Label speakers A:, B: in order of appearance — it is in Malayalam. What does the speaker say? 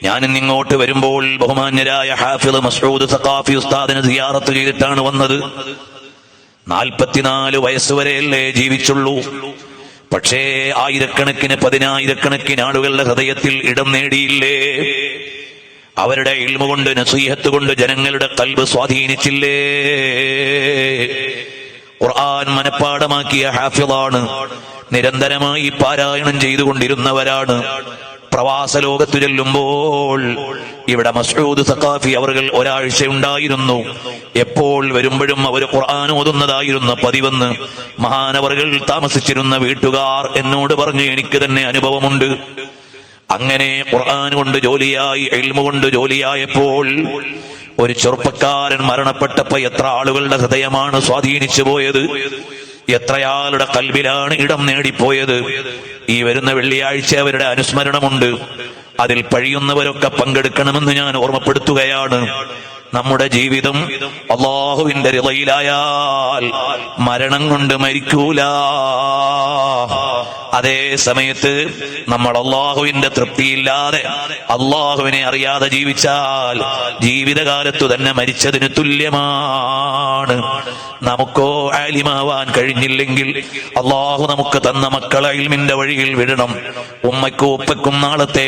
A: ഞാൻ ഇങ്ങോട്ട് വരുമ്പോൾ ബഹുമാന്യരായ ഹാഫിള് മസ്ഊദ് സഖാഫി ഉസ്താദിനെ സിയാറത്ത് ചെയ്തിട്ടാണ് വന്നത്. 44 വയസ്സുവരെയല്ലേ ജീവിച്ചുള്ളൂ. പക്ഷേ ആയിരക്കണക്കിന് 10,000-കണക്കിന് ആളുകളുടെ ഹൃദയത്തിൽ ഇടം നേടിയില്ലേ? അവരുടെ ഇൽമു കൊണ്ട് നസീഹത്ത് കൊണ്ട് ജനങ്ങളുടെ ഖൽബ് സ്വാധീനിച്ചില്ലേ? ഖുർആൻ മനഃപ്പാഠമാക്കിയ ഹാഫിളാണ്. നിരന്തരമായി പാരായണം ചെയ്തുകൊണ്ടിരുന്നവരാണ്. പ്രവാസ ലോകത്തു ചെല്ലുമ്പോൾ ഇവിടെ മസ്ഊദ് സഖാഫി അവർകൾ ഒരാഴ്ച ഉണ്ടായിരുന്നു. എപ്പോൾ വരുമ്പോഴും അവർ ഖുർആൻ ഓതുന്നതായിരുന്നു പതിവെന്ന് മഹാനവറുകൾ താമസിച്ചിരുന്ന വീട്ടുകാർ എന്നോട് പറഞ്ഞു. എനിക്ക് തന്നെ അനുഭവമുണ്ട്. അങ്ങനെ ഖുർആൻ കൊണ്ട് ജോലിയായി, ഇൽമു കൊണ്ട് ജോലിയായപ്പോൾ ഒരു ചെറുപ്പക്കാരൻ മരണപ്പെട്ടപ്പോ എത്ര ആളുകളുടെ ഹൃദയമാണ് സ്വാധീനിച്ചു പോയത്, എത്രയാളുടെ കൽബിലാണ് ഇടം നേടിപ്പോയത്. ഈ വരുന്ന വെള്ളിയാഴ്ച അവരുടെ അനുസ്മരണമുണ്ട്. അതിൽ കഴിയുന്നവരൊക്കെ പങ്കെടുക്കണമെന്ന് ഞാൻ ഓർമ്മപ്പെടുത്തുകയാണ്. നമ്മുടെ ജീവിതം അല്ലാഹുവിന്റെ റിളയിലായാൽ മരണം കൊണ്ട് മരിക്കൂല. അതേ സമയത്ത് നമ്മൾ അല്ലാഹുവിന്റെ തൃപ്തിയില്ലാതെ അല്ലാഹുവിനെ അറിയാതെ ജീവിച്ചാൽ ജീവിതകാലത്തു തന്നെ മരിച്ചതിന് തുല്യമാണ്. നമുക്കോ ആലിമാവാൻ കഴിഞ്ഞില്ലെങ്കിൽ അല്ലാഹു നമുക്ക് തന്ന മക്കളെ ഇൽമിന്റെ വഴിയിൽ വിടണം. ഉമ്മയ്ക്കും ഉപ്പയ്ക്കും നാളത്തെ